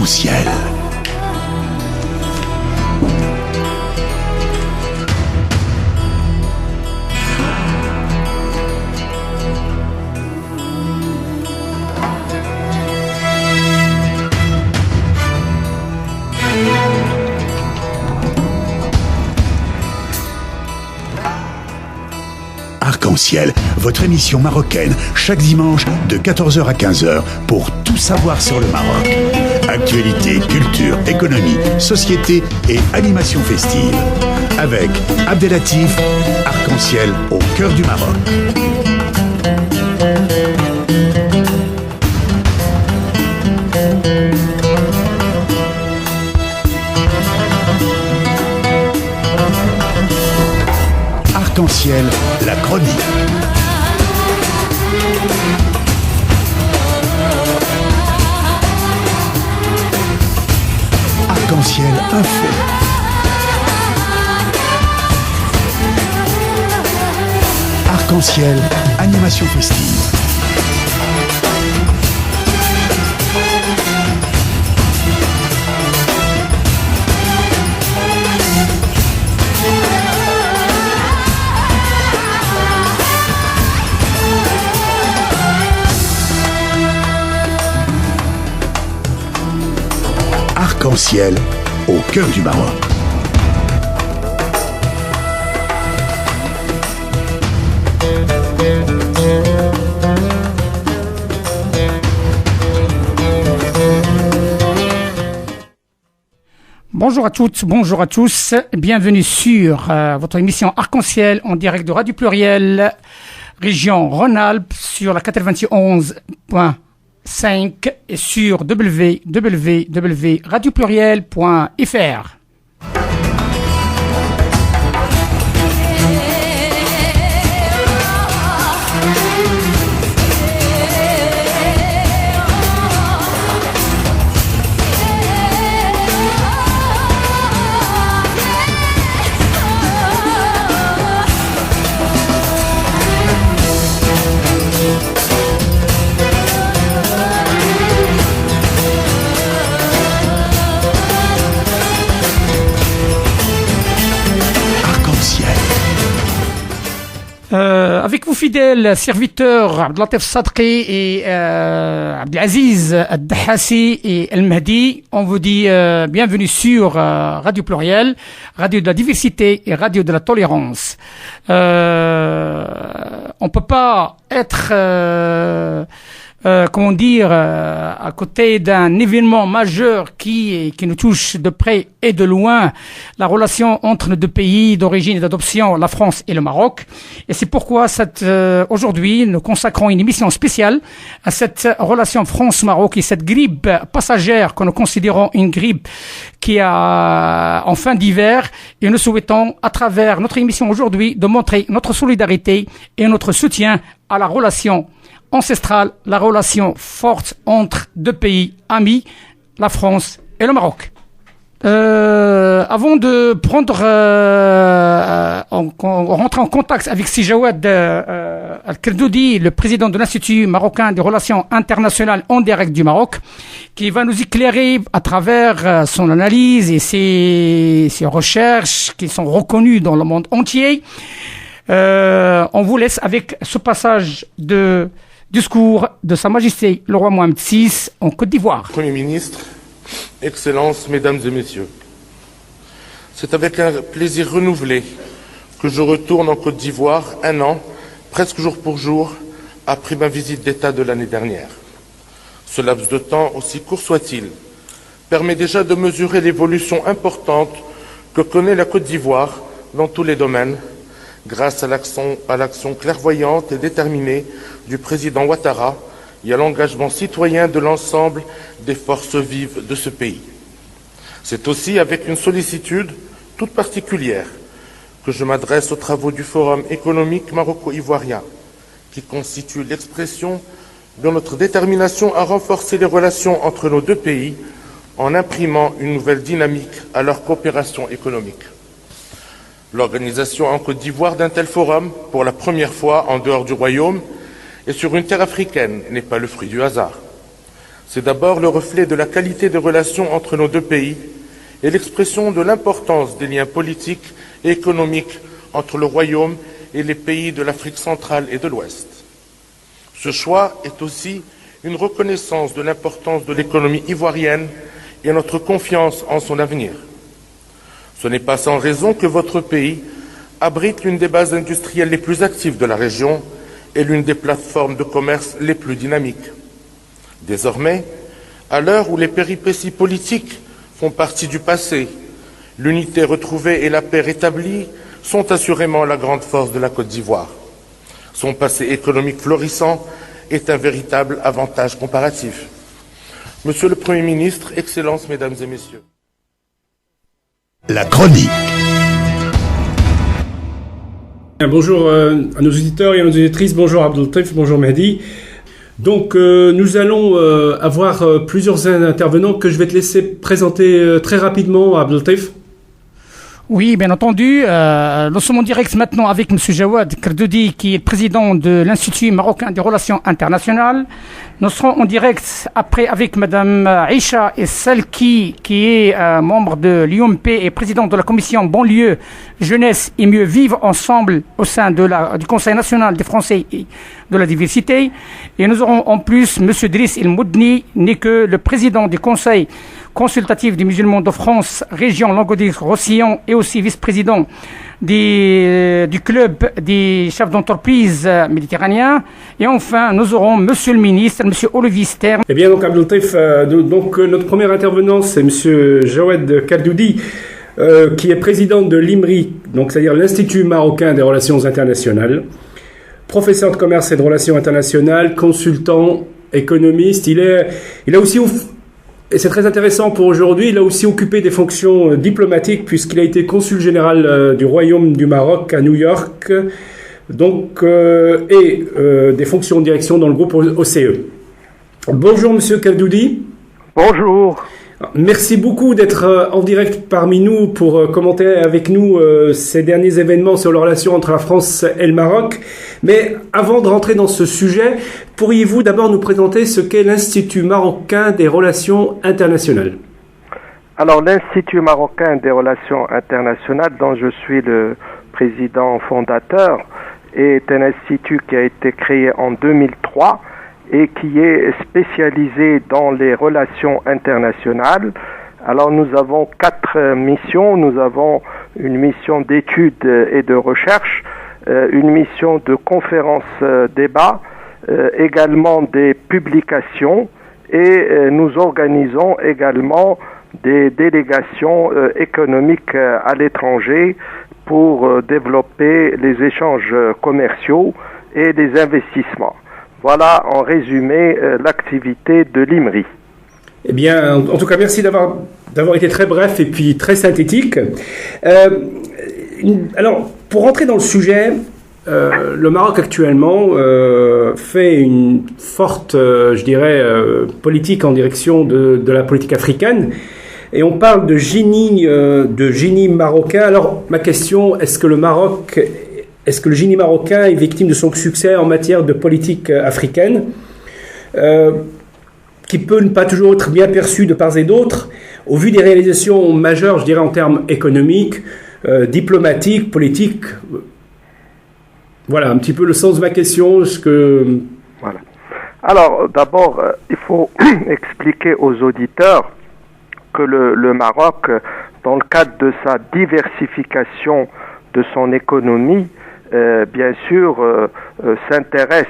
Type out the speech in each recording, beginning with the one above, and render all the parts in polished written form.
Arc-en-ciel. Arc-en-ciel, votre émission marocaine, chaque dimanche de 14h à 15h pour tout savoir sur le Maroc. Actualité, culture, économie, société et animation festive. Avec Abdelatif, Arc-en-ciel au cœur du Maroc. Arc-en-ciel, la chronique. Arc-en-ciel info. Arc-en-ciel, animation festive. Arc-en-ciel, au cœur du Maroc. Bonjour à toutes, bonjour à tous. Bienvenue sur votre émission Arc-en-ciel en direct de Radio Pluriel, région Rhône-Alpes, sur la 91.5 et sur www.radiopluriel.fr. Avec vous fidèles serviteurs Abdelatif Sadqi et Abdelaziz Ad-Dahassi et El Mahdi, on vous dit bienvenue sur Radio Pluriel, radio de la diversité et radio de la tolérance. On peut pas être à côté d'un événement majeur qui nous touche de près et de loin, la relation entre nos deux pays d'origine et d'adoption, la France et le Maroc. Et c'est pourquoi aujourd'hui, nous consacrons une émission spéciale à cette relation France-Maroc et cette grippe passagère que nous considérons une grippe qui a en fin d'hiver. Et nous souhaitons, à travers notre émission aujourd'hui, de montrer notre solidarité et notre soutien à la relation ancestrale, la relation forte entre deux pays amis, la France et le Maroc. Avant de prendre, rentrer en contact avec Sijawad Al-Kirdoudi, le président de l'Institut marocain des relations internationales en direct du Maroc, qui va nous éclairer à travers son analyse et ses recherches qui sont reconnues dans le monde entier. On vous laisse avec ce passage de discours de Sa Majesté le roi Mohamed VI en Côte d'Ivoire. Premier ministre, Excellences, Mesdames et Messieurs, c'est avec un plaisir renouvelé que je retourne en Côte d'Ivoire un an, presque jour pour jour, après ma visite d'État de l'année dernière. Ce laps de temps, aussi court soit-il, permet déjà de mesurer l'évolution importante que connaît la Côte d'Ivoire dans tous les domaines, grâce à l'action clairvoyante et déterminée du président Ouattara et à l'engagement citoyen de l'ensemble des forces vives de ce pays. C'est aussi avec une sollicitude toute particulière que je m'adresse aux travaux du Forum économique maroco-ivoirien, qui constitue l'expression de notre détermination à renforcer les relations entre nos deux pays en imprimant une nouvelle dynamique à leur coopération économique. L'organisation en Côte d'Ivoire d'un tel forum, pour la première fois en dehors du royaume et sur une terre africaine, n'est pas le fruit du hasard. C'est d'abord le reflet de la qualité des relations entre nos deux pays et l'expression de l'importance des liens politiques et économiques entre le Royaume et les pays de l'Afrique centrale et de l'Ouest. Ce choix est aussi une reconnaissance de l'importance de l'économie ivoirienne et notre confiance en son avenir. Ce n'est pas sans raison que votre pays abrite l'une des bases industrielles les plus actives de la région et l'une des plateformes de commerce les plus dynamiques. Désormais, à l'heure où les péripéties politiques font partie du passé, l'unité retrouvée et la paix rétablie sont assurément la grande force de la Côte d'Ivoire. Son passé économique florissant est un véritable avantage comparatif. Monsieur le Premier ministre, Excellences, Mesdames et Messieurs. La chronique. Bonjour à nos auditeurs et à nos auditrices, bonjour Abdel Latif, bonjour Mehdi. Donc nous allons avoir plusieurs intervenants que je vais te laisser présenter très rapidement, Abdel Latif. Oui, bien entendu. Nous sommes en direct maintenant avec M. Jawad Kardoudi, qui est le président de l'Institut marocain des relations internationales. Nous serons en direct après avec Mme Aïcha Esselki, qui est membre de l'IOMP et présidente de la commission banlieue, jeunesse et mieux vivre ensemble au sein du Conseil national des Français et de la diversité. Et nous aurons en plus M. Driss El Moudni, n'est que le président du Conseil consultatif des musulmans de France, région Languedoc-Roussillon, et aussi vice-président du club des chefs d'entreprise méditerranéens. Et enfin, nous aurons Monsieur le ministre, Monsieur Olivier Stern. Eh bien, donc, Abdel Latif, notre premier intervenant, c'est Monsieur Jawad Kardoudi, qui est président de l'IMRI, donc c'est-à-dire l'Institut marocain des relations internationales, professeur de commerce et de relations internationales, consultant, économiste. Il a aussi, et c'est très intéressant pour aujourd'hui, il a aussi occupé des fonctions diplomatiques puisqu'il a été consul général du Royaume du Maroc à New York, donc, et des fonctions de direction dans le groupe OCE. Bonjour Monsieur Kardoudi. Bonjour. Merci beaucoup d'être en direct parmi nous pour commenter avec nous ces derniers événements sur la relation entre la France et le Maroc. Mais avant de rentrer dans ce sujet, pourriez-vous d'abord nous présenter ce qu'est l'Institut marocain des relations internationales ? Alors, l'Institut marocain des relations internationales, dont je suis le président fondateur, est un institut qui a été créé en 2003 et qui est spécialisé dans les relations internationales. Alors nous avons 4 missions. Nous avons une mission d'études et de recherche, une mission de conférences-débats, également des publications, et nous organisons également des délégations économiques à l'étranger pour développer les échanges commerciaux et les investissements. Voilà en résumé l'activité de l'IMRI. Eh bien, en tout cas, merci d'avoir été très bref et puis très synthétique. Alors, pour rentrer dans le sujet, le Maroc actuellement fait une forte, je dirais, politique en direction de la politique africaine. Et on parle de génie marocain. Alors, ma question, est-ce que le génie marocain est victime de son succès en matière de politique africaine, qui peut ne pas toujours être bien perçu de part et d'autre, au vu des réalisations majeures, je dirais, en termes économiques, diplomatiques, politiques. Voilà, un petit peu le sens de ma question. Voilà. Alors, d'abord, il faut expliquer aux auditeurs que le Maroc, dans le cadre de sa diversification de son économie, bien sûr, s'intéresse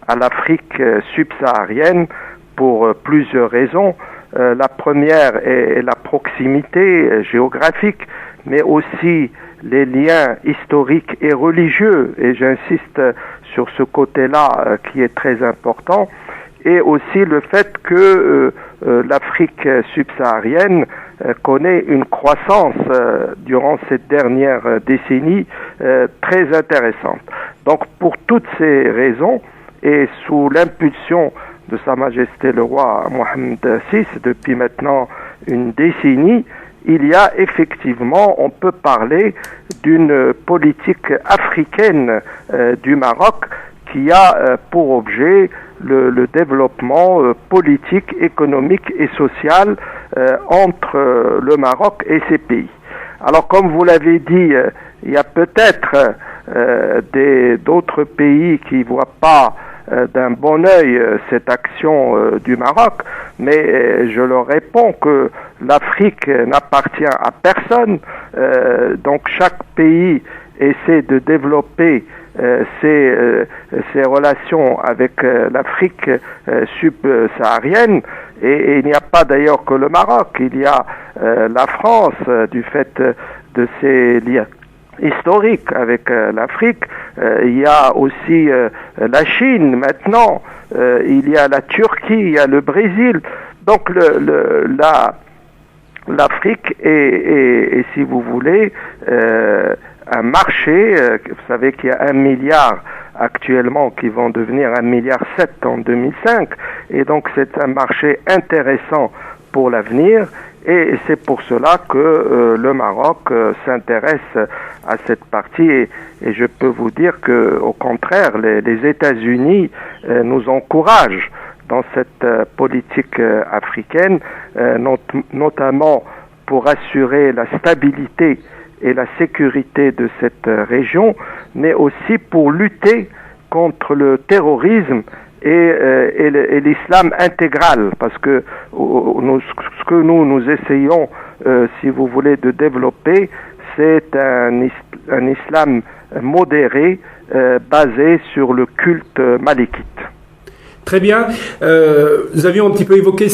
à l'Afrique subsaharienne pour plusieurs raisons. La première est la proximité géographique, mais aussi les liens historiques et religieux, et j'insiste sur ce côté-là qui est très important, et aussi le fait que l'Afrique subsaharienne connaît une croissance durant cette dernière décennie très intéressante. Donc pour toutes ces raisons, et sous l'impulsion de Sa Majesté le roi Mohamed VI depuis maintenant une décennie, il y a effectivement, on peut parler d'une politique africaine du Maroc qui a pour objet le développement politique, économique et social entre le Maroc et ces pays. Alors, comme vous l'avez dit, il y a peut-être d'autres pays qui ne voient pas d'un bon œil cette action du Maroc, mais je leur réponds que l'Afrique n'appartient à personne, donc chaque pays essaie de développer ses relations avec l'Afrique subsaharienne, et il n'y a pas d'ailleurs que le Maroc, il y a la France du fait de ses liens historiques avec l'Afrique, il y a aussi la Chine maintenant, il y a la Turquie, il y a le Brésil, donc l'Afrique est, si vous voulez, un marché. Vous savez qu'il y a 1 milliard actuellement qui vont devenir 1,7 milliard en 2005, et donc c'est un marché intéressant pour l'avenir, et c'est pour cela que le Maroc s'intéresse à cette partie, et je peux vous dire que au contraire, les États-Unis nous encouragent dans cette politique africaine, notamment pour assurer la stabilité et la sécurité de cette région, mais aussi pour lutter contre le terrorisme et l'islam intégral, parce que ce que nous essayons, si vous voulez, de développer, c'est un islam modéré basé sur le culte malikite. Très bien. Nous avions un petit peu évoqué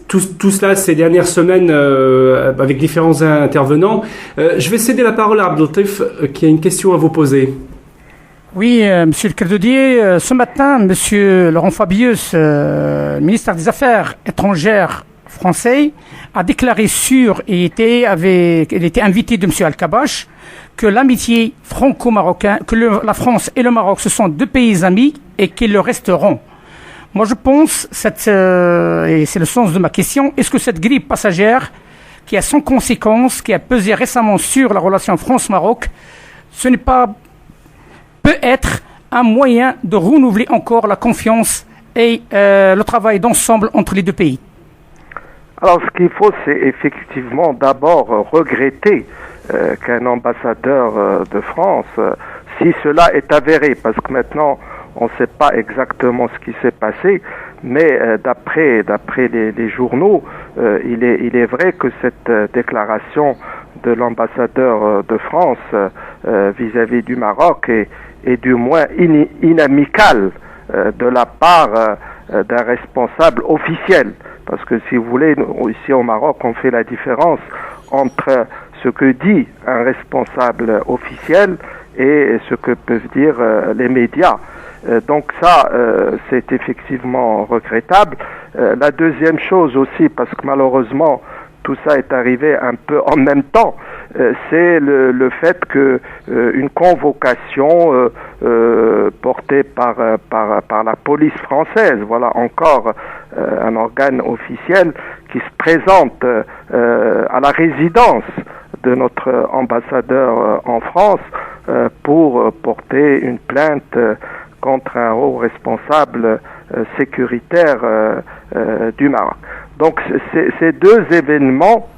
tout cela ces dernières semaines avec différents intervenants. Je vais céder la parole à Abdeltif qui a une question à vous poser. Oui, Monsieur le Kerdoudier, ce matin, Monsieur Laurent Fabius, ministre des Affaires étrangères français, a déclaré il était invité de Monsieur Al-Kabash, que l'amitié franco-marocaine, que la France et le Maroc, ce sont 2 pays amis et qu'ils le resteront. Moi, je pense, et c'est le sens de ma question, est-ce que cette grippe passagère, qui a sans conséquence, qui a pesé récemment sur la relation France-Maroc, ce n'est pas peut être un moyen de renouveler encore la confiance et le travail d'ensemble entre les 2 pays? Alors, ce qu'il faut, c'est effectivement d'abord regretter qu'un ambassadeur de France, si cela est avéré, parce que maintenant, on ne sait pas exactement ce qui s'est passé, mais d'après les journaux, il est vrai que cette déclaration de l'ambassadeur de France vis-à-vis du Maroc est du moins inamicale de la part d'un responsable officiel. Parce que si vous voulez, ici au Maroc, on fait la différence entre ce que dit un responsable officiel et ce que peuvent dire les médias. Donc ça, c'est effectivement regrettable. La deuxième chose aussi, parce que malheureusement, tout ça est arrivé un peu en même temps, c'est le fait que une convocation portée par la police française, voilà encore un organe officiel qui se présente à la résidence de notre ambassadeur en France pour porter une plainte contre un haut responsable sécuritaire du Maroc. Donc ces 2 événements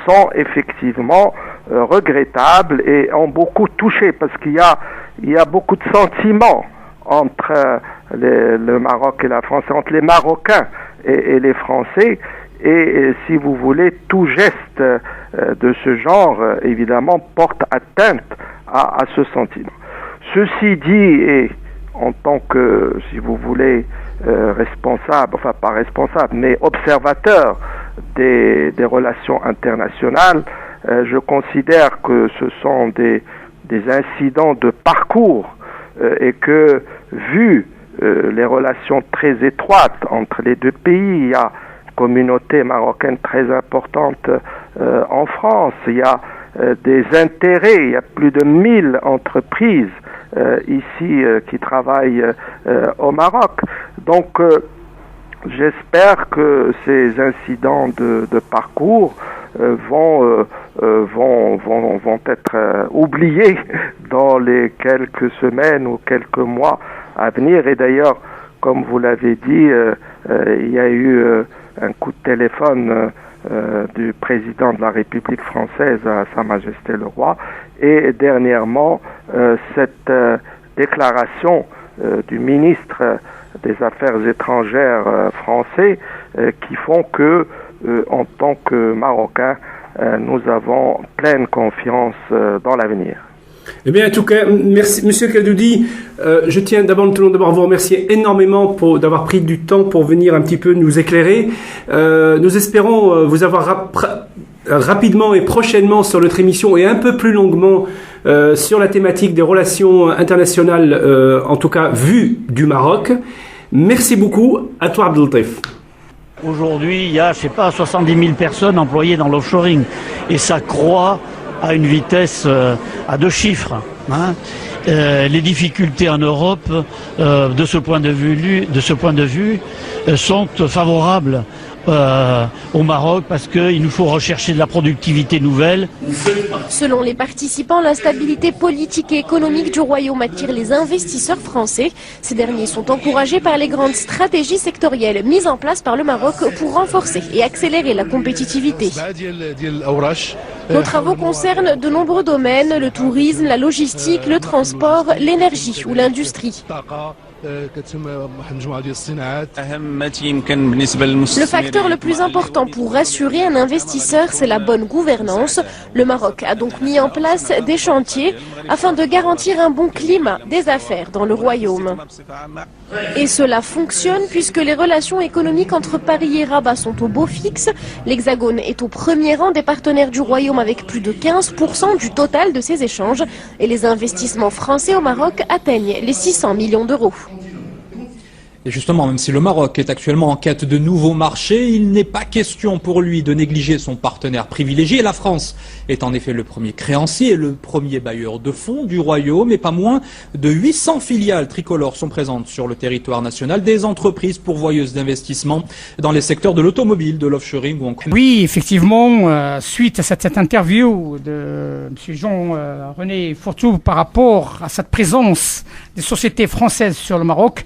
sont effectivement regrettables et ont beaucoup touché, parce qu'il y a beaucoup de sentiments entre le Maroc et la France, entre les Marocains et les Français, et si vous voulez, tout geste de ce genre, évidemment, porte atteinte à ce sentiment. Ceci dit, et en tant que, si vous voulez, responsable, enfin pas responsable, mais observateur des relations internationales, je considère que ce sont des incidents de parcours et que, vu les relations très étroites entre les 2 pays, il y a une communauté marocaine très importante en France, il y a des intérêts, il y a plus de 1000 entreprises ici qui travaillent au Maroc. Donc j'espère que ces incidents de parcours vont être oubliés dans les quelques semaines ou quelques mois à venir. Et d'ailleurs, comme vous l'avez dit, il y a eu un coup de téléphone du président de la République française à Sa Majesté le Roi, et dernièrement cette déclaration du ministre des Affaires étrangères français qui font que, en tant que Marocains, nous avons pleine confiance dans l'avenir. Eh bien, en tout cas, merci, Monsieur Kaldoudi. Je tiens d'abord à vous remercier énormément d'avoir pris du temps pour venir un petit peu nous éclairer. Nous espérons vous avoir rapidement et prochainement sur notre émission et un peu plus longuement sur la thématique des relations internationales, en tout cas vues du Maroc. Merci beaucoup. À toi, Abdeltaif. Aujourd'hui, il y a, 70 000 personnes employées dans l'offshoring. Et ça croît à une vitesse à 2 chiffres. Les difficultés en Europe, de ce point de vue, sont favorables au Maroc parce qu'il nous faut rechercher de la productivité nouvelle. Selon les participants, la stabilité politique et économique du royaume attire les investisseurs français. Ces derniers sont encouragés par les grandes stratégies sectorielles mises en place par le Maroc pour renforcer et accélérer la compétitivité. Nos travaux concernent de nombreux domaines, le tourisme, la logistique, le transport, l'énergie ou l'industrie. Le facteur le plus important pour rassurer un investisseur, c'est la bonne gouvernance. Le Maroc a donc mis en place des chantiers afin de garantir un bon climat des affaires dans le royaume. Et cela fonctionne puisque les relations économiques entre Paris et Rabat sont au beau fixe. L'Hexagone est au premier rang des partenaires du royaume avec plus de 15% du total de ces échanges. Et les investissements français au Maroc atteignent les 600 millions d'euros. Et justement, même si le Maroc est actuellement en quête de nouveaux marchés, il n'est pas question pour lui de négliger son partenaire privilégié. La France est en effet le premier créancier et le premier bailleur de fonds du royaume, et pas moins de 800 filiales tricolores sont présentes sur le territoire national, des entreprises pourvoyeuses d'investissement dans les secteurs de l'automobile, de l'offshoring ou encore... Oui, effectivement, suite à cette interview de M. Jean-René Fourtou par rapport à cette présence des sociétés françaises sur le Maroc,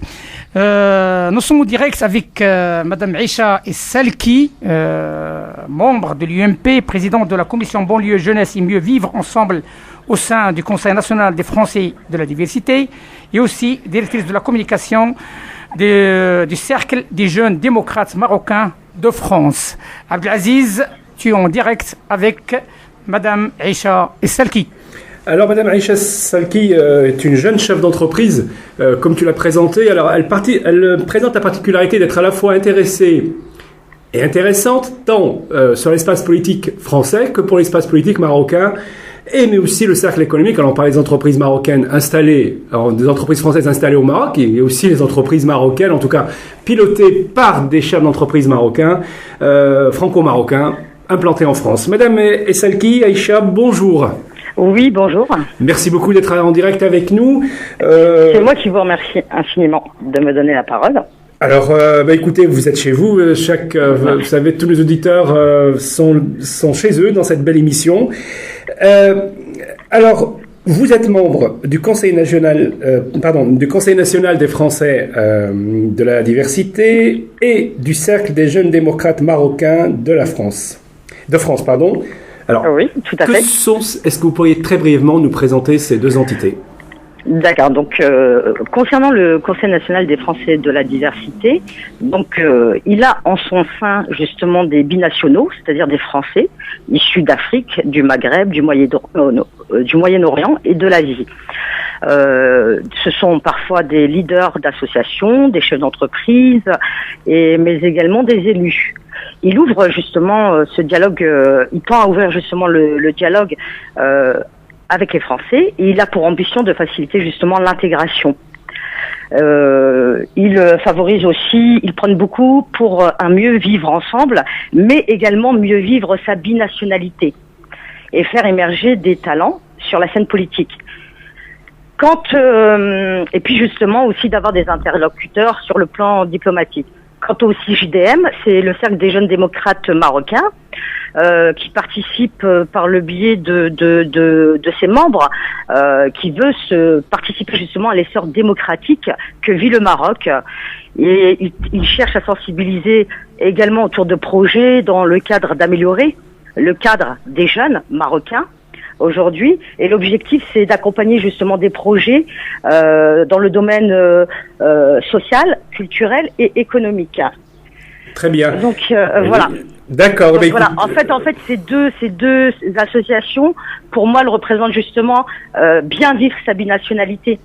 nous sommes en direct avec Madame Aïcha Salki, membre de l'UMP, présidente de la commission banlieue, jeunesse et mieux vivre ensemble au sein du Conseil national des Français de la diversité, et aussi directrice de la communication du Cercle des jeunes démocrates marocains de France. Abdelaziz, tu es en direct avec Madame Aïcha Salki. Alors, Madame Aïcha Salki est une jeune chef d'entreprise, comme tu l'as présentée. Alors, elle présente la particularité d'être à la fois intéressée et intéressante, tant sur l'espace politique français que pour l'espace politique marocain, mais aussi le cercle économique. Alors, on parle des entreprises marocaines installées, alors des entreprises françaises installées au Maroc, et aussi les entreprises marocaines, en tout cas pilotées par des chefs d'entreprise marocains, franco-marocains, implantés en France. Madame Salki, Aïcha, bonjour. Oui, bonjour. Merci beaucoup d'être en direct avec nous. C'est moi qui vous remercie infiniment de me donner la parole. Alors, écoutez, vous êtes chez vous. Vous savez, tous les auditeurs sont chez eux dans cette belle émission. Alors, vous êtes membre du Conseil national, du Conseil national des Français de la diversité et du Cercle des jeunes démocrates marocains de France. Alors, oui, tout à fait. Est-ce que vous pourriez très brièvement nous présenter ces deux entités ? D'accord. Donc, concernant le Conseil national des Français de la diversité, donc il a en son sein justement des binationaux, c'est-à-dire des Français issus d'Afrique, du Maghreb, du Moyen-Orient et de l'Asie. Ce sont parfois des leaders d'associations, des chefs d'entreprise, mais également des élus. Il ouvre justement ce dialogue, il tend à ouvrir justement le dialogue avec les Français, et il a pour ambition de faciliter justement l'intégration. Il favorise aussi, il prône beaucoup pour un mieux vivre ensemble, mais également mieux vivre sa binationalité et faire émerger des talents sur la scène politique. Et puis justement aussi d'avoir des interlocuteurs sur le plan diplomatique. Quant au CJDM, c'est le Cercle des jeunes démocrates marocains. qui participe par le biais de ses membres, qui veut participer justement à l'essor démocratique que vit le Maroc. Et il cherche à sensibiliser également autour de projets dans le cadre d'améliorer le cadre des jeunes marocains aujourd'hui. Et l'objectif, c'est d'accompagner justement des projets dans le domaine social, culturel et économique. Très bien. Donc voilà. D'accord. Donc, voilà. En fait, ces deux associations, pour moi, elles représentent justement bien vivre sa binationalité.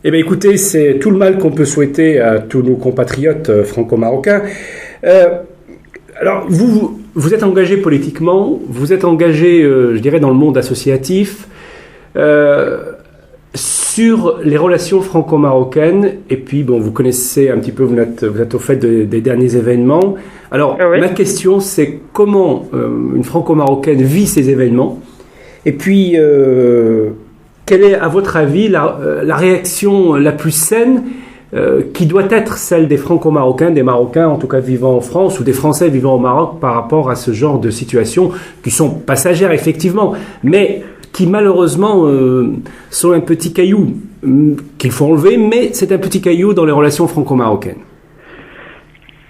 Eh bien, écoutez, c'est tout le mal qu'on peut souhaiter à tous nos compatriotes franco-marocains. Alors, vous êtes engagé politiquement, vous êtes engagé, je dirais, dans le monde associatif, sur les relations franco-marocaines, et puis, bon, vous connaissez un petit peu, vous êtes au fait des derniers événements. Alors, oui. Ma question, c'est comment une franco-marocaine vit ces événements, et puis, quelle est, à votre avis, la réaction la plus saine qui doit être celle des franco-marocains, des Marocains en tout cas vivant en France ou des Français vivant au Maroc par rapport à ce genre de situations qui sont passagères effectivement, mais qui malheureusement sont un petit caillou qu'il faut enlever, mais c'est un petit caillou dans les relations franco-marocaines.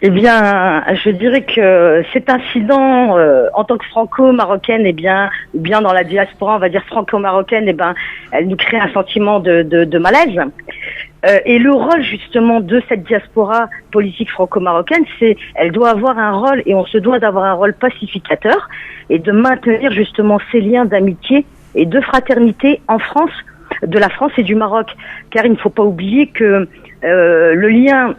Eh bien, je dirais que cet incident, en tant que franco-marocaine, ou bien dans la diaspora, on va dire franco-marocaine, elle nous crée un sentiment de malaise. Et le rôle justement de cette diaspora politique franco-marocaine, elle doit avoir un rôle, et on se doit d'avoir un rôle pacificateur, et de maintenir justement ces liens d'amitié et de fraternité en France, de la France et du Maroc. Car il ne faut pas oublier que le lien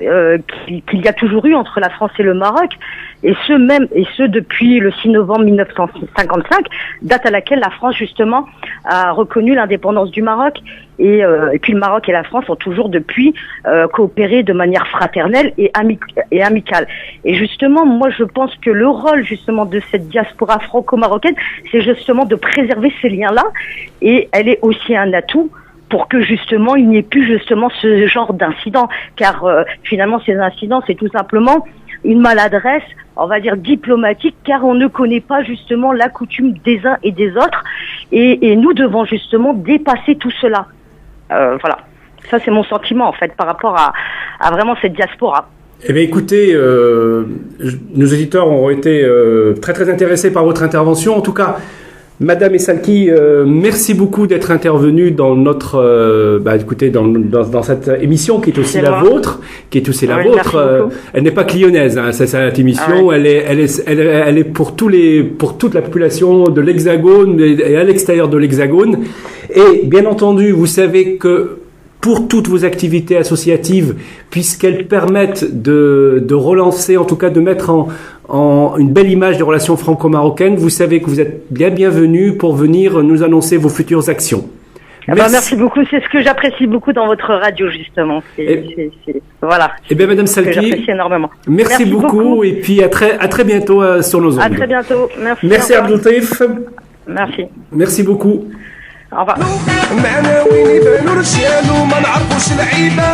qu'il y a toujours eu entre la France et le Maroc, et ce depuis le 6 novembre 1955, date à laquelle la France justement a reconnu l'indépendance du Maroc, et puis le Maroc et la France ont toujours depuis coopéré de manière fraternelle et amicale. Et justement, moi je pense que le rôle justement de cette diaspora franco-marocaine, c'est justement de préserver ces liens-là, et elle est aussi un atout pour que justement il n'y ait plus justement ce genre d'incident, car finalement ces incidents, c'est tout simplement une maladresse, on va dire diplomatique, car on ne connaît pas justement la coutume des uns et des autres, et nous devons justement dépasser tout cela. Voilà, ça c'est mon sentiment en fait par rapport à vraiment cette diaspora. Eh bien écoutez, nos auditeurs ont été très très intéressés par votre intervention, en tout cas. Madame Essalki, merci beaucoup d'être intervenue dans notre, écoutez, dans cette émission qui est aussi la vôtre, Elle n'est pas clionnaise, hein, cette émission. Ah ouais. Elle est pour toute la population de l'Hexagone et à l'extérieur de l'Hexagone. Et bien entendu, vous savez que pour toutes vos activités associatives, puisqu'elles permettent de relancer, en tout cas de mettre en une belle image des relations franco-marocaines, vous savez que vous êtes bien bienvenue pour venir nous annoncer vos futures actions. Merci beaucoup, c'est ce que j'apprécie beaucoup dans votre radio justement. Voilà. Eh bien Madame Salki, j'apprécie énormément. Merci beaucoup et puis à très bientôt sur nos ondes. À très bientôt. Merci Abdeltaïf. Merci. Merci beaucoup. Au revoir. معنا وين يبانو رجال وما نعرفوش العيبة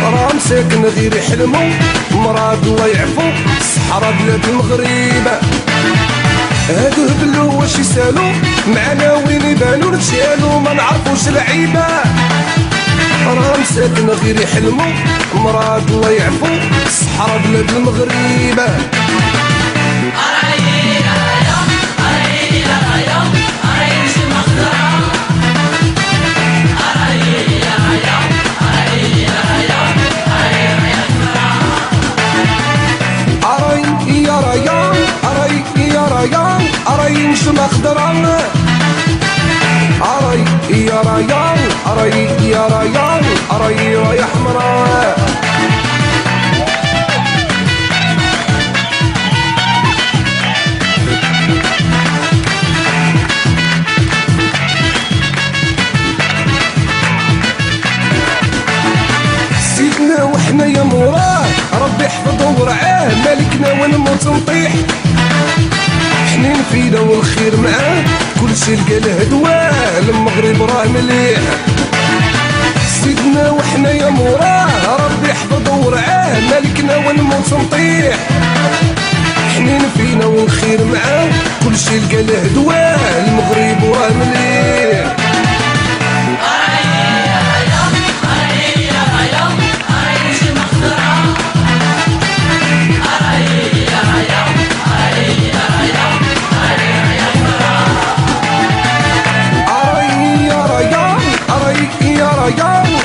راه مساكن غير يحلمو مراد الله يعفو الصحراء بلاد المغرب هادو هبلو واش يسالو معنا وين يبانو رجال وما نعرفوش العيبة راه مساكن غير يحلمو مراد الله يعفو الصحراء بلاد المغرب أراي نجم أخضران أراي يا ريان أراي يا ريان أراي رايح حمراء سيدنا وحنا يا موراه ربي يحفظه ورعاه مالكنا ونموت نطيح حنين فينا والخير معاه كل شي لقى له دواه المغرب راه مليح سيدنا وحنا يا موراه ربي يحفظه ورعاه مالكنا ونموت نطيح حنين فينا والخير معاه كلشي لقى له دواه المغرب وراه مليح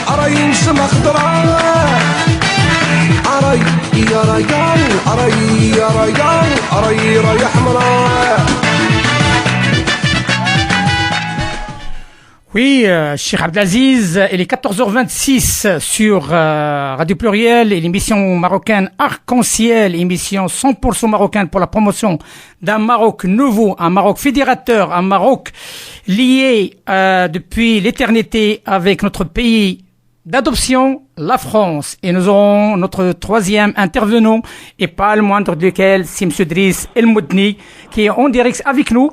أراي نسمة خضراء أراي يا ريان أراي يا ريان أراي رايح حمراء. Oui, Cheikh Abdelaziz, il est 14h26 sur Radio Pluriel et l'émission marocaine Arc-en-Ciel, émission 100% marocaine pour la promotion d'un Maroc nouveau, un Maroc fédérateur, un Maroc lié depuis l'éternité avec notre pays d'adoption, la France. Et nous aurons notre troisième intervenant, et pas le moindre duquel, c'est M. Driss El Moudni, qui est en direct avec nous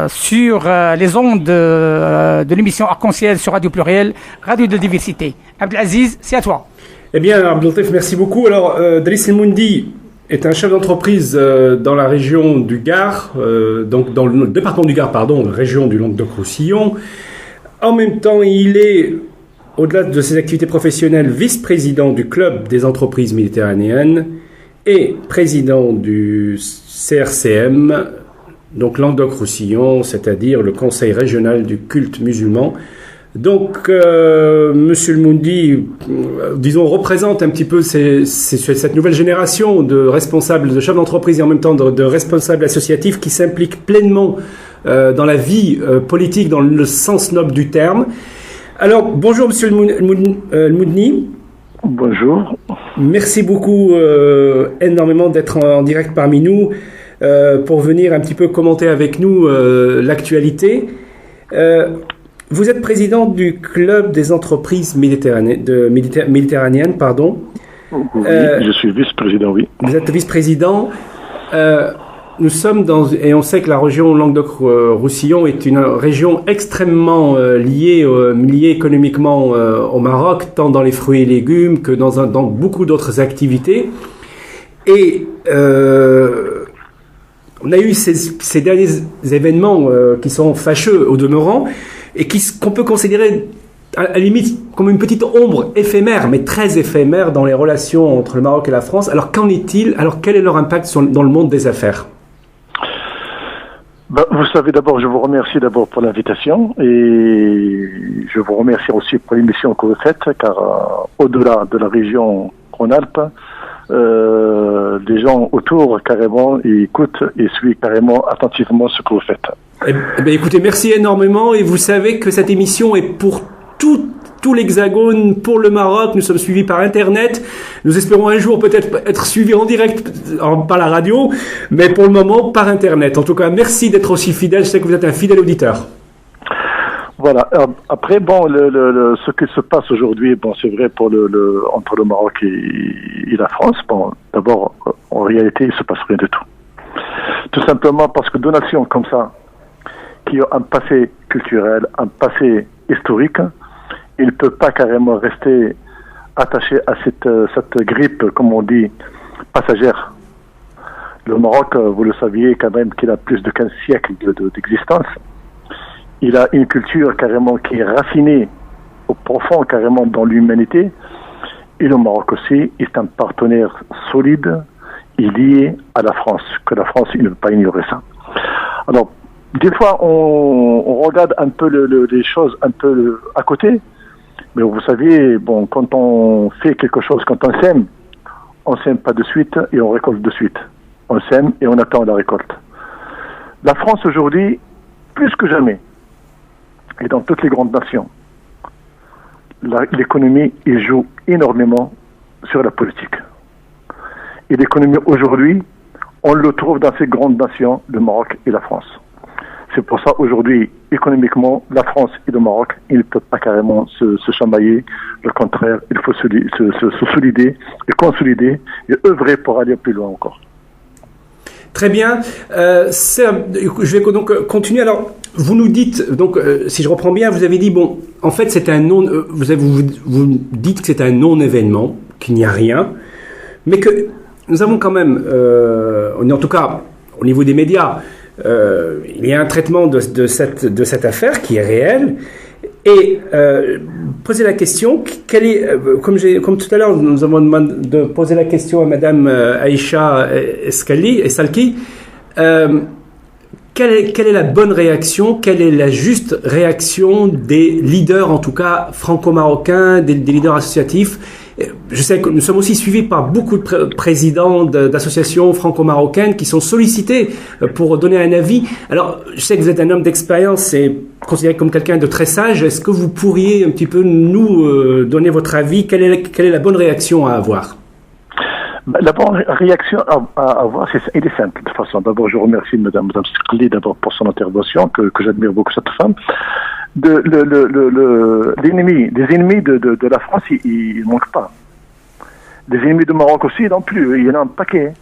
sur les ondes de l'émission Arc-en-Ciel sur Radio Pluriel, Radio de Diversité. Abdelaziz, c'est à toi. Eh bien, Abdelatif, merci beaucoup. Alors, Driss El Moudni est un chef d'entreprise dans la région du Gard, donc dans le département du Gard, pardon, région du Languedoc-Roussillon. En même temps, il est, au-delà de ses activités professionnelles, vice-président du Club des entreprises méditerranéennes et président du CRCM, donc Languedoc-Roussillon, c'est-à-dire le Conseil régional du culte musulman. Donc, Monsieur El Moudni, disons, représente un petit peu cette nouvelle génération de responsables, de chefs d'entreprise et en même temps de responsables associatifs qui s'impliquent pleinement dans la vie politique dans le sens noble du terme. Alors, bonjour Monsieur El Moudni. Bonjour. Merci beaucoup énormément d'être en direct parmi nous pour venir un petit peu commenter avec nous l'actualité. Vous êtes président du Club des entreprises méditerranéennes, pardon. Oui, je suis vice-président, oui. Vous êtes vice-président. Nous sommes et on sait que la région Languedoc-Roussillon est une région extrêmement liée économiquement au Maroc, tant dans les fruits et légumes que dans beaucoup d'autres activités. Et on a eu ces derniers événements qui sont fâcheux au demeurant et qu'on peut considérer à la limite comme une petite ombre éphémère, mais très éphémère dans les relations entre le Maroc et la France. Alors qu'en est-il ? Alors quel est leur impact dans le monde des affaires ? Vous savez, d'abord, je vous remercie d'abord pour l'invitation et je vous remercie aussi pour l'émission que vous faites, car au-delà de la région Rhône-Alpes, des gens autour carrément écoutent et suivent carrément attentivement ce que vous faites. Eh bien, écoutez, merci énormément et vous savez que cette émission est pour tout l'Hexagone, pour le Maroc. Nous sommes suivis par Internet. Nous espérons un jour peut-être être suivis en direct, par la radio, mais pour le moment par Internet. En tout cas, merci d'être aussi fidèle. Je sais que vous êtes un fidèle auditeur. Voilà. Après, bon, ce qui se passe aujourd'hui, bon, c'est vrai pour entre le Maroc et la France. Bon, d'abord, en réalité, il se passe rien du tout. Tout simplement parce que deux nations comme ça, qui ont un passé culturel, un passé historique, il ne peut pas carrément rester attaché à cette grippe, comme on dit, passagère. Le Maroc, vous le saviez quand même qu'il a plus de 15 siècles d'existence. Il a une culture carrément qui est racinée au profond carrément dans l'humanité. Et le Maroc aussi est un partenaire solide et lié à la France, que la France il ne peut pas ignorer ça. Alors, des fois, on regarde un peu les choses un peu à côté, mais vous savez, bon, quand on fait quelque chose, quand on sème pas de suite et on récolte de suite. On sème et on attend la récolte. La France aujourd'hui, plus que jamais, et dans toutes les grandes nations, l'économie, il joue énormément sur la politique. Et l'économie aujourd'hui, on le trouve dans ces grandes nations, le Maroc et la France. C'est pour ça aujourd'hui, économiquement, la France et le Maroc, ils ne peuvent pas carrément se chamailler. Au contraire, il faut se solider et consolider et œuvrer pour aller plus loin encore. Très bien. Je vais donc continuer. Alors, vous nous dites, donc, si je reprends bien, vous avez dit, bon, en fait, c'est un non. Vous dites que c'est un non-événement, qu'il n'y a rien, mais que nous avons quand même, en tout cas au niveau des médias, il y a un traitement de cette affaire qui est réel. Et poser la question, comme tout à l'heure, nous avons demandé de poser la question à Madame Aïcha Salki, quelle est la bonne réaction, quelle est la juste réaction des leaders, en tout cas franco-marocains, des leaders associatifs? Je sais que nous sommes aussi suivis par beaucoup de présidents d'associations franco-marocaines qui sont sollicités pour donner un avis. Alors, je sais que vous êtes un homme d'expérience et considéré comme quelqu'un de très sage. Est-ce que vous pourriez un petit peu nous donner votre avis? Quelle est la bonne réaction à avoir? La bonne réaction à avoir, il est simple de toute façon. D'abord, je remercie Madame Sirkli d'abord pour son intervention, que j'admire beaucoup cette femme. Les ennemis de la France, ils ne manquent pas. Les ennemis du Maroc aussi, non plus. Il y en a un paquet.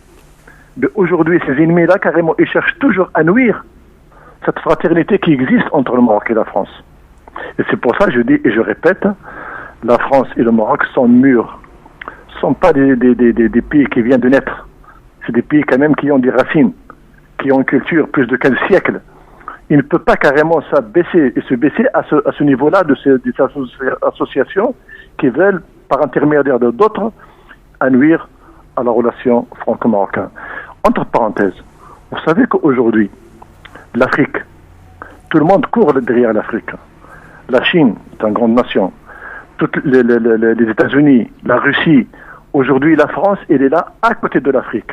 Mais aujourd'hui, ces ennemis-là, carrément, ils cherchent toujours à nuire cette fraternité qui existe entre le Maroc et la France. Et c'est pour ça que je dis, et je répète, la France et le Maroc sont mûrs. Ce ne sont pas des pays qui viennent de naître. C'est des pays quand même qui ont des racines, qui ont une culture plus de 15 siècles. Il ne peut pas carrément se baisser à ce niveau-là de ces associations qui veulent, par intermédiaire d'autres, nuire à la relation franco-marocaine. Entre parenthèses, vous savez qu'aujourd'hui, l'Afrique, tout le monde court derrière l'Afrique. La Chine est une grande nation. Toutes les États-Unis, la Russie, aujourd'hui la France, elle est là à côté de l'Afrique.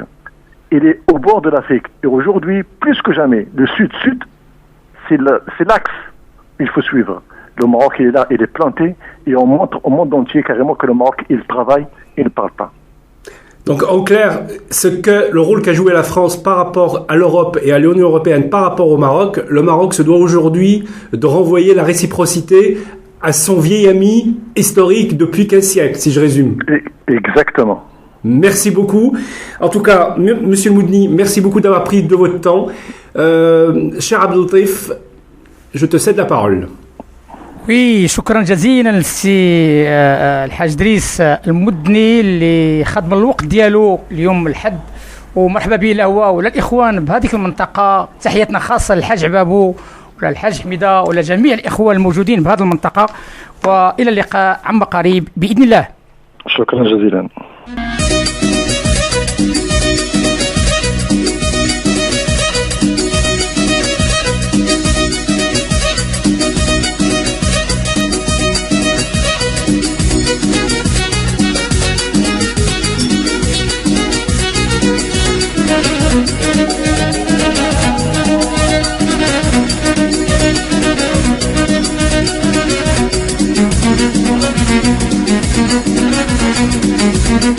Elle est au bord de l'Afrique. Et aujourd'hui, plus que jamais, le sud-sud, c'est l'axe qu'il faut suivre. Le Maroc, il est là, il est planté, et on montre au monde entier carrément que le Maroc, il travaille, il ne parle pas. Donc, en clair, le rôle qu'a joué la France par rapport à l'Europe et à l'Union européenne par rapport au Maroc, le Maroc se doit aujourd'hui de renvoyer la réciprocité à son vieil ami historique depuis 15 siècles, si je résume. Exactement. Merci beaucoup. En tout cas, Monsieur Moudni, merci beaucoup d'avoir pris de votre temps. Cher Abdeltaif, je te cède la parole. Oui, شكرا جزيلا للسي الحاج دريس المدني اللي خدم الوقت ديالو اليوم الحد، ومرحبا به هو وللاخوان بهذيك المنطقه. تحياتنا خاصه للحاج عبابو ولا الحاج حميده ولا جميع الاخوه الموجودين بهذه المنطقه، والى اللقاء عما قريب باذن الله. شكرا جزيلا. Thank you.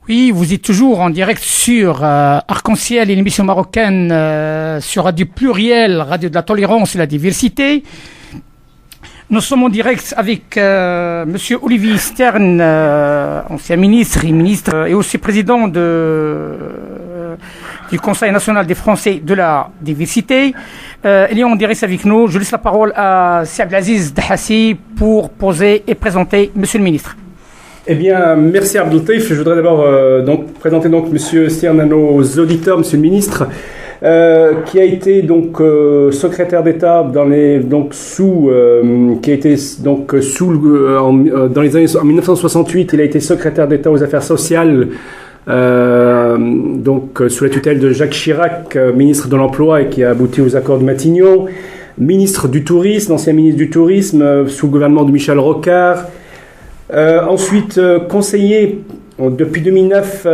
Oui, vous êtes toujours en direct sur Arc-en-Ciel, une émission marocaine sur Radio Pluriel, Radio de la tolérance et la diversité. Nous sommes en direct avec Monsieur Olivier Stern, ancien ministre et aussi président du Conseil national des Français de la diversité. Il est en direct avec nous. Je laisse la parole à Si Abdelaziz Dahassi pour poser et présenter Monsieur le ministre. Eh bien, merci Abdeltaïf. Je voudrais d'abord présenter Monsieur Stern à nos auditeurs, Monsieur le ministre, qui a été secrétaire d'État dans les dans les années en 1968. Il a été secrétaire d'État aux affaires sociales, sous la tutelle de Jacques Chirac, ministre de l'Emploi, et qui a abouti aux accords de Matignon. Ministre du Tourisme, ancien ministre du Tourisme sous le gouvernement de Michel Rocard. Ensuite, conseiller depuis 2009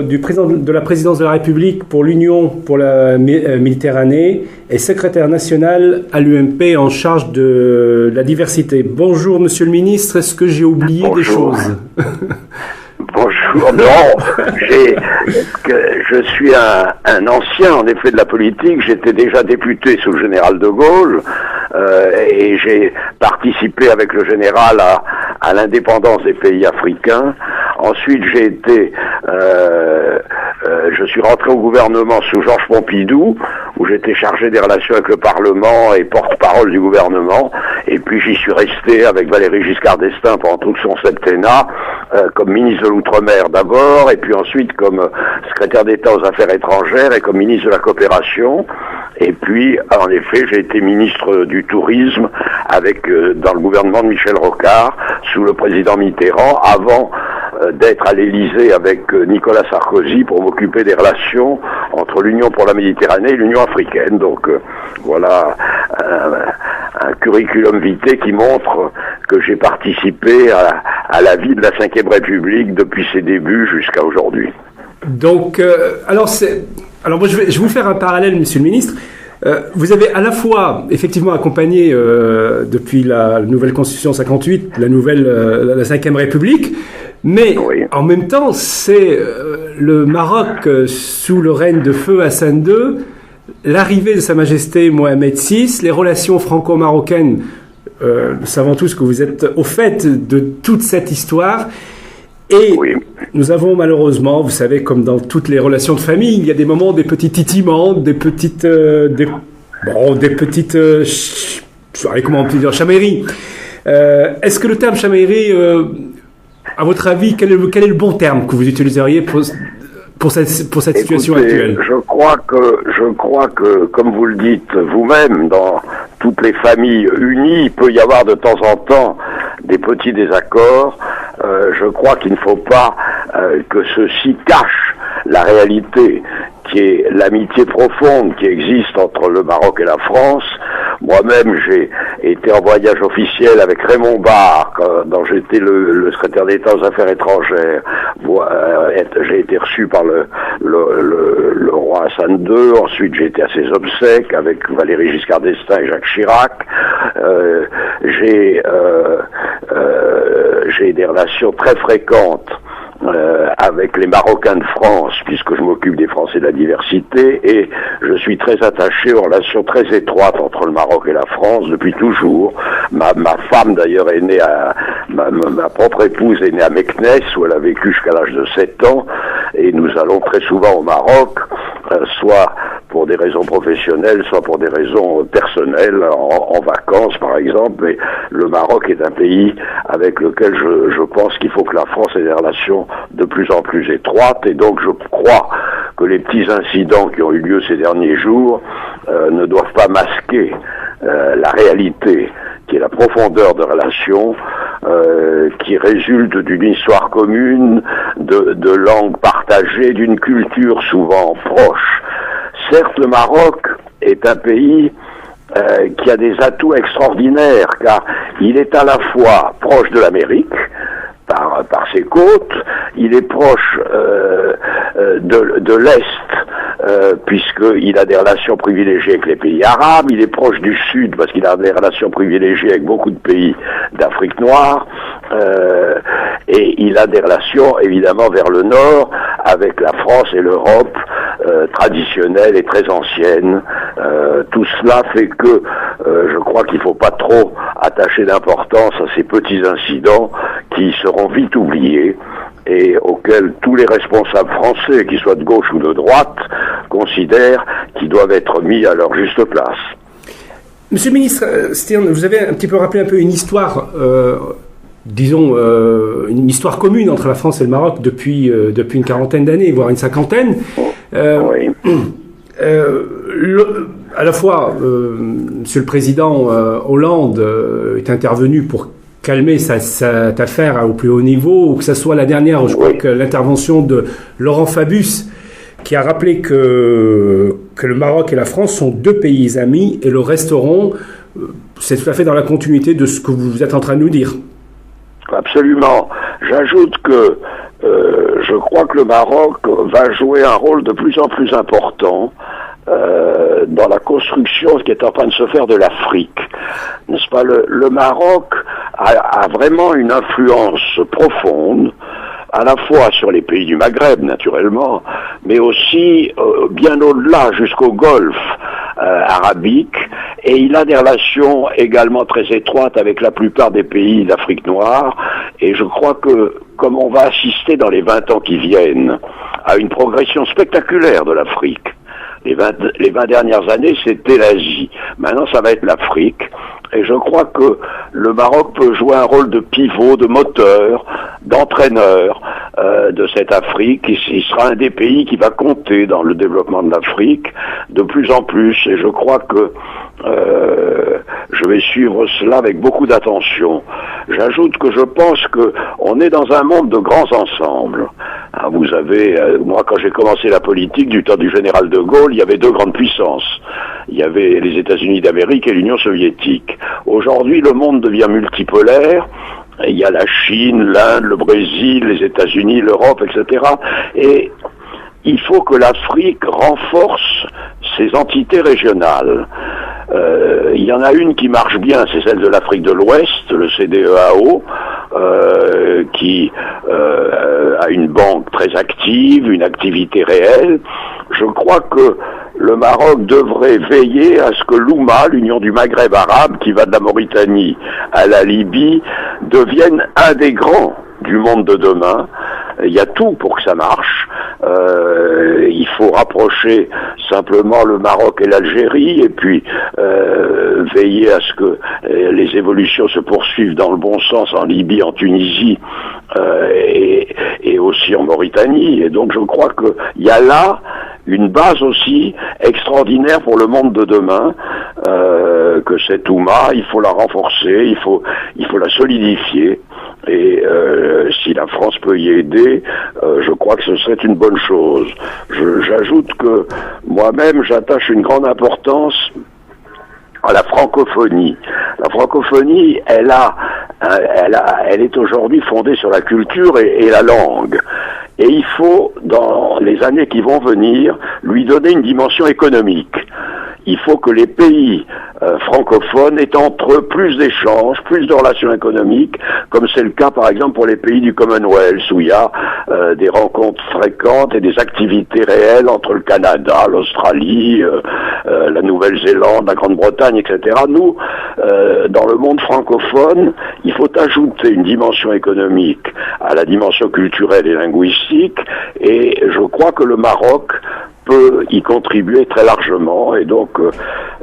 du président de la présidence de la République pour l'Union pour la Méditerranée et secrétaire national à l'UMP en charge de la diversité. Bonjour Monsieur le ministre, est-ce que j'ai oublié des choses? Bonjour, non, je suis un ancien en effet de la politique, j'étais déjà député sous le général de Gaulle et j'ai participé avec le général à l'indépendance des pays africains. Ensuite je suis rentré au gouvernement sous Georges Pompidou, où j'étais chargé des relations avec le Parlement et porte-parole du gouvernement, et puis j'y suis resté avec Valéry Giscard d'Estaing pendant tout son septennat, comme ministre de l'Outre-mer d'abord, et puis ensuite comme secrétaire d'État aux Affaires étrangères et comme ministre de la Coopération. Et puis, en effet, j'ai été ministre du Tourisme dans le gouvernement de Michel Rocard, sous le président Mitterrand, avant d'être à l'Élysée avec Nicolas Sarkozy pour m'occuper des relations entre l'Union pour la Méditerranée et l'Union africaine. Donc voilà un curriculum vitae qui montre que j'ai participé à la vie de la Ve République depuis ses débuts jusqu'à aujourd'hui. Donc, alors moi je vais vous faire un parallèle, Monsieur le ministre. Vous avez à la fois effectivement accompagné depuis la nouvelle Constitution 58, la Ve République, mais oui, en même temps c'est le Maroc sous le règne de Feu Hassan II, l'arrivée de Sa Majesté Mohamed VI, les relations franco-marocaines. Nous savons tous que vous êtes au fait de toute cette histoire. Et oui, nous avons malheureusement, vous savez, comme dans toutes les relations de famille, il y a des moments, des petits titillements, des petites comment on peut dire, chamailleries. Est-ce que le terme chamaillerie, à votre avis, quel est le bon terme que vous utiliseriez pour cette situation actuelle? Je crois que, comme vous le dites vous-même, dans toutes les familles unies, il peut y avoir de temps en temps des petits désaccords. Je crois qu'il ne faut pas que ceci cache la réalité, qui est l'amitié profonde qui existe entre le Maroc et la France. Moi-même, j'ai été en voyage officiel avec Raymond Barre, dont j'étais le secrétaire d'État aux Affaires étrangères. J'ai été reçu par le roi Hassan II. Ensuite, j'ai été à ses obsèques avec Valéry Giscard d'Estaing et Jacques Chirac. J'ai des relations très fréquentes avec les Marocains de France, puisque je m'occupe des Français de la diversité, et je suis très attaché aux relations très étroites entre le Maroc et la France depuis toujours. Ma femme d'ailleurs est née ma propre épouse est née à Meknès, où elle a vécu jusqu'à l'âge de 7 ans, et nous allons très souvent au Maroc, soit pour des raisons professionnelles, soit pour des raisons personnelles, en vacances par exemple. Mais le Maroc est un pays avec lequel je pense qu'il faut que la France ait des relations de plus en plus étroites, et donc je crois que les petits incidents qui ont eu lieu ces derniers jours ne doivent pas masquer la réalité, qui est la profondeur de relations qui résulte d'une histoire commune, de langues partagées, d'une culture souvent proche. Certes, le Maroc est un pays qui a des atouts extraordinaires, car il est à la fois proche de l'Amérique, par ses côtes, il est proche de l'Est puisqu'il a des relations privilégiées avec les pays arabes, il est proche du Sud parce qu'il a des relations privilégiées avec beaucoup de pays d'Afrique noire, et il a des relations évidemment vers le Nord avec la France et l'Europe traditionnelle et très ancienne. Tout cela fait que je crois qu'il ne faut pas trop attacher d'importance à ces petits incidents qui seront vite oubliés et auxquels tous les responsables français, qu'ils soient de gauche ou de droite, considèrent qu'ils doivent être mis à leur juste place. Monsieur le ministre Stern, vous avez un petit peu rappelé un peu une histoire, une histoire commune entre la France et le Maroc depuis une quarantaine d'années, voire une cinquantaine. Oui. À la fois, Monsieur le Président Hollande est intervenu pour calmer cette affaire au plus haut niveau, ou que ce soit la dernière, je crois que l'intervention de Laurent Fabius, qui a rappelé que le Maroc et la France sont deux pays amis et le resteront. C'est tout à fait dans la continuité de ce que vous êtes en train de nous dire. Absolument. J'ajoute que je crois que le Maroc va jouer un rôle de plus en plus important dans la construction qui est en train de se faire de l'Afrique. N'est-ce pas? Le Maroc a vraiment une influence profonde, à la fois sur les pays du Maghreb, naturellement, mais aussi bien au-delà, jusqu'au Golfe arabique, et il a des relations également très étroites avec la plupart des pays d'Afrique noire, et je crois que, comme on va assister dans les 20 ans qui viennent à une progression spectaculaire de l'Afrique, les 20 dernières années, c'était l'Asie. Maintenant, ça va être l'Afrique. Et je crois que le Maroc peut jouer un rôle de pivot, de moteur, d'entraîneur de cette Afrique. Il sera un des pays qui va compter dans le développement de l'Afrique de plus en plus. Et je crois que je vais suivre cela avec beaucoup d'attention. J'ajoute que je pense que on est dans un monde de grands ensembles. Vous avez, moi quand j'ai commencé la politique du temps du général de Gaulle, il y avait deux grandes puissances. Il y avait les États-Unis d'Amérique et l'Union soviétique. Aujourd'hui, le monde devient multipolaire. Il y a la Chine, l'Inde, le Brésil, les États-Unis, l'Europe, etc. Et il faut que l'Afrique renforce ses entités régionales. Il y en a une qui marche bien, c'est celle de l'Afrique de l'Ouest, le CEDEAO, qui a une banque très active, une activité réelle. Je crois que le Maroc devrait veiller à ce que l'Oumma, l'Union du Maghreb arabe, qui va de la Mauritanie à la Libye, devienne un des grands du monde de demain. Il y a tout pour que ça marche. Il faut rapprocher simplement le Maroc et l'Algérie et puis veiller à ce que les évolutions se poursuivent dans le bon sens en Libye, en Tunisie et aussi en Mauritanie. Et donc je crois qu'il y a là une base aussi extraordinaire pour le monde de demain, que cette Oumma, il faut la renforcer, il faut la solidifier. Et si la France peut y aider, je crois que ce serait une bonne chose. J'ajoute que moi-même, j'attache une grande importance à la francophonie. La francophonie, elle est aujourd'hui fondée sur la culture et la langue. Et il faut, dans les années qui vont venir, lui donner une dimension économique. Il faut que les pays francophones aient entre eux plus d'échanges, plus de relations économiques, comme c'est le cas par exemple pour les pays du Commonwealth, où il y a des rencontres fréquentes et des activités réelles entre le Canada, l'Australie, la Nouvelle-Zélande, la Grande-Bretagne, etc. Nous, dans le monde francophone, il faut ajouter une dimension économique à la dimension culturelle et linguistique, et je crois que le Maroc peut y contribuer très largement, et donc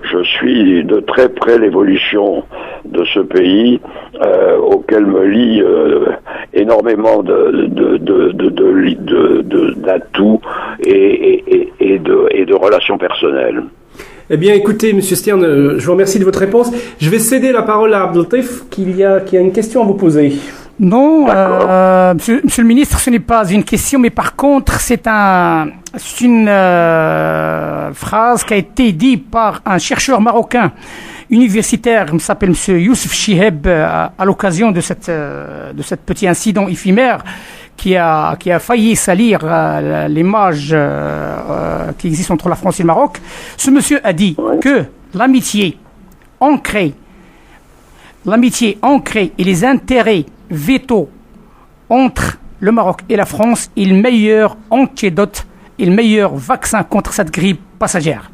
je suis de très près l'évolution de ce pays auquel me lie énormément d'atouts et de relations personnelles. Eh bien, écoutez, Monsieur Stern, je vous remercie de votre réponse. Je vais céder la parole à Abdeltif, qui a une question à vous poser. Non, monsieur le ministre, ce n'est pas une question, mais par contre, c'est une phrase qui a été dite par un chercheur marocain universitaire, il s'appelle monsieur Youssef Chiheb, à l'occasion de cette petit incident éphémère qui a failli salir l'image qui existe entre la France et le Maroc. Ce monsieur a dit que l'amitié ancrée et les intérêts vétos entre le Maroc et la France est le meilleur antidote et le meilleur vaccin contre cette grippe passagère.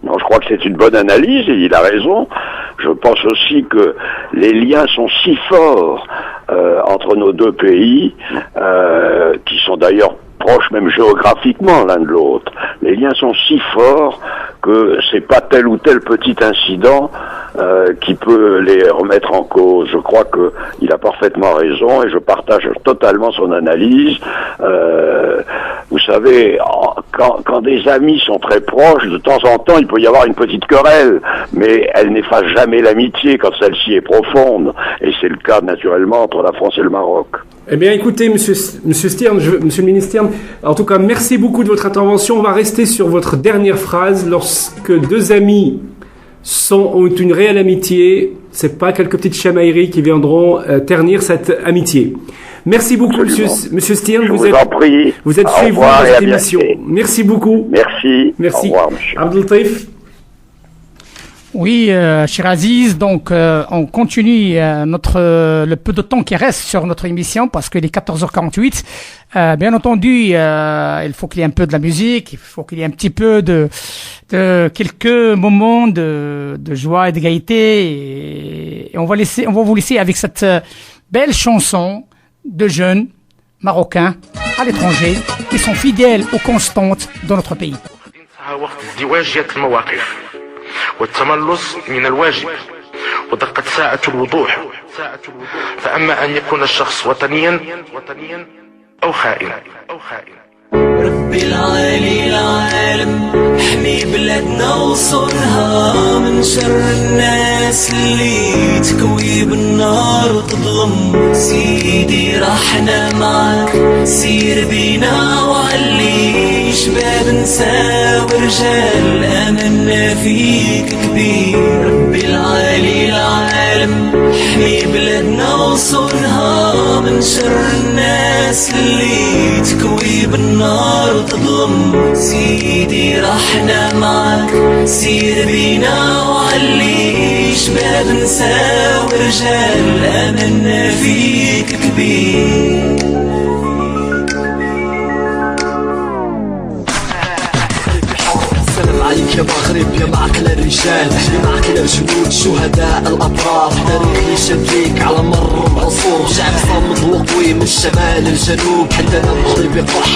Non, je crois que c'est une bonne analyse et il a raison. Je pense aussi que les liens sont si forts entre nos deux pays, qui sont d'ailleurs proches même géographiquement l'un de l'autre. Les liens sont si forts que c'est pas tel ou tel petit incident qui peut les remettre en cause. Je crois que il a parfaitement raison et je partage totalement son analyse. Vous savez, quand des amis sont très proches, de temps en temps, il peut y avoir une petite querelle, mais elle n'efface jamais l'amitié quand celle-ci est profonde. Et c'est le cas naturellement entre la France et le Maroc. Eh bien, écoutez, Monsieur Stern, Monsieur le ministre Stern, en tout cas, merci beaucoup de votre intervention. On va rester sur votre dernière phrase. Lorsque deux amis ont une réelle amitié, c'est pas quelques petites chamailleries qui viendront ternir cette amitié. Merci beaucoup, Monsieur Stern. Vous êtes chez vous dans cette émission. Merci beaucoup. Merci. Au revoir, monsieur. Abdel Taïf. Oui, cher Aziz, donc on continue le peu de temps qui reste sur notre émission parce qu'il est 14h48. Bien entendu, il faut qu'il y ait un peu de la musique, il faut qu'il y ait un petit peu de quelques moments de joie et de gaieté. Et on va vous laisser avec cette belle chanson de jeunes marocains à l'étranger qui sont fidèles aux constantes de notre pays. والتملص من الواجب ودقت ساعة الوضوح فأما أن يكون الشخص وطنيا أو خائنا ربي العالي العالم احمي بلادنا وصونها من شر الناس اللي تكوي بالنار وتظلم سيدي رحنا معك سير بينا وعلي شباب نساء ورجال آمنا فيك كبير ربي العالي العالم احمي بلادنا وصونها من شر الناس اللي تكوي بالنار وتظلم سيدي رحنا معك سير بينا وعلي شباب نساء ورجال آمنا فيك كبير عليك يا مغرب يا معقل الرجال يا معقل الجنود شهداء الأبرار تاريخ يشديك على مر العصور شعب صامد وقوي من الشمال للجنوب حتى انا مغربي قح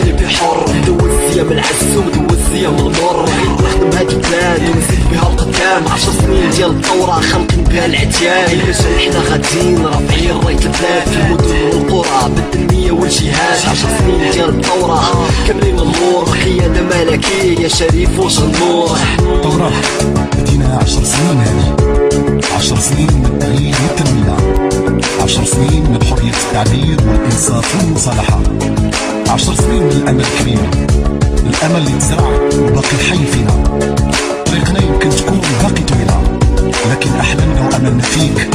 مغربي حر دوز يا من العز ودوز يا من المر نخدم هاد البلاد ونزيد بها القدام 10 سنين ديال الثورة خلقين بها العتيان إلا جا حنا غاديين رافعين راية البلاد في المدن والقرى بالتنمية والجهاد 10 سنين ديال الثورة كاملين اللور قيادة ملكية يا شريف وش النور ثورة بدينا 10 سنين هذه 10 سنين من التغيير والتنمية 10 سنين من حرية التعبير والإنصاف والمصالحة 10 سنين من الأمل الكبير الأمل اللي تزرع وباقي حي فينا طريقنا يمكن تكون باقي طويلة لكن أحلامنا وأملنا فيك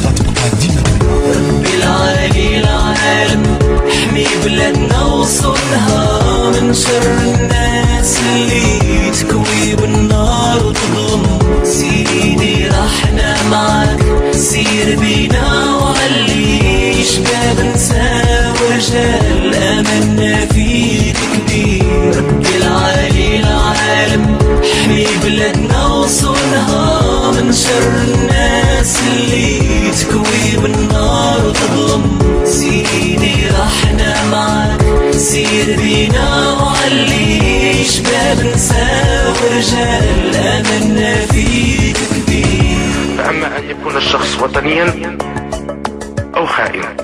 غتبقى ديما كبيرة ربي العالي العالم احمي بلادنا وصونها من شر الناس اللي تكوي بالنار وتظلم سيدي رحنا معك سير بينا وعلي شباب نساء ورجال آمنا فيك كبير ربي العالي العالم احمي بلادنا وصونها من شر الناس اللي تكوي بالنار وتظلم سيدي رحنا معك سير بينا وعلي شباب نساء ورجال آمنا فيك كبير فأما أن يكون الشخص وطنيا أو خائنا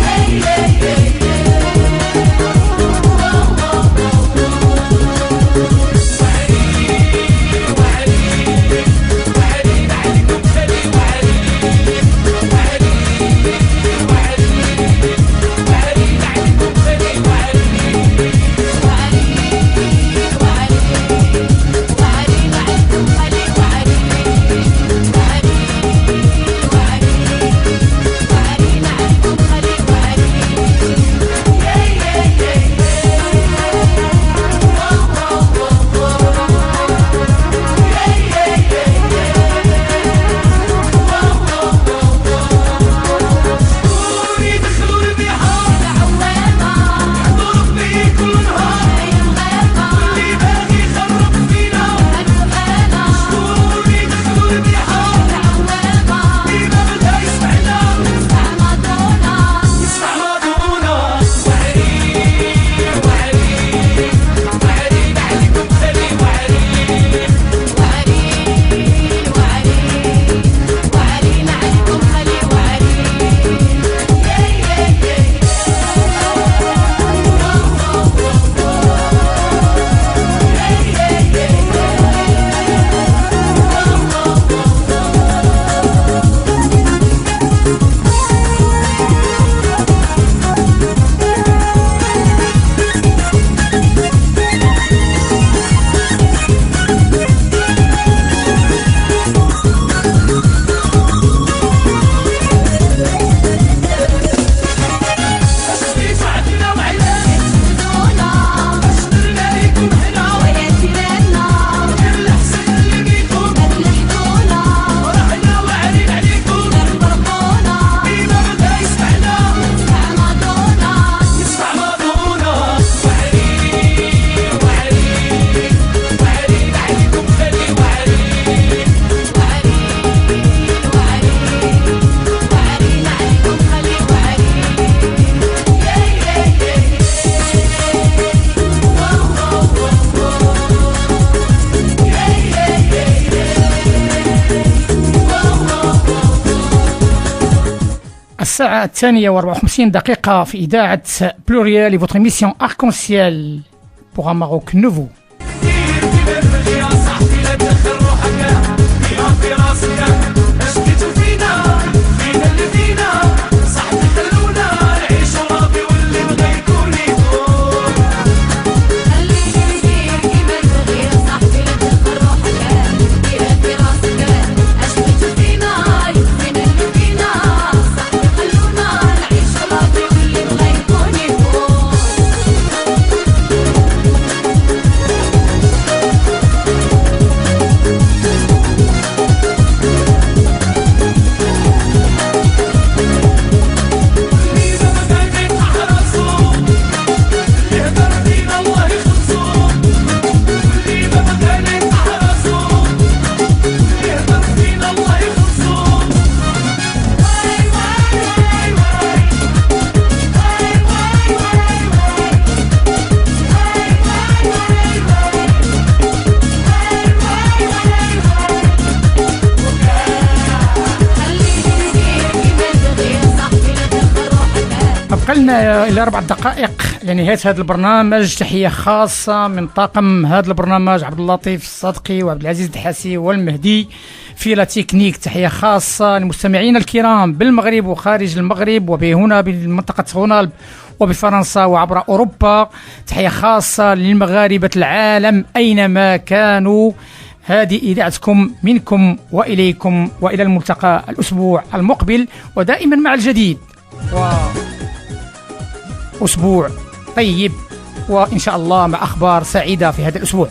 hey, hey, hey. الساعة 2:54 في إذاعة بلوريال et votre émission Arc-en-Ciel pour un Maroc nouveau. قلنا إلى 4 دقائق لنهاية هذا البرنامج. تحية خاصة من طاقم هذا البرنامج عبد اللطيف الصدقي وعبد العزيز الدحاسي والمهدي في لا تكنيك. تحية خاصة للمستمعين الكرام بالمغرب وخارج المغرب وبهنا بمنطقة غونالب وبفرنسا وعبر أوروبا. تحية خاصة للمغاربة العالم أينما كانوا. هذه إذاعتكم منكم وإليكم، وإلى الملتقى الأسبوع المقبل ودائما مع الجديد. أسبوع طيب وإن شاء الله مع أخبار سعيدة في هذا الأسبوع.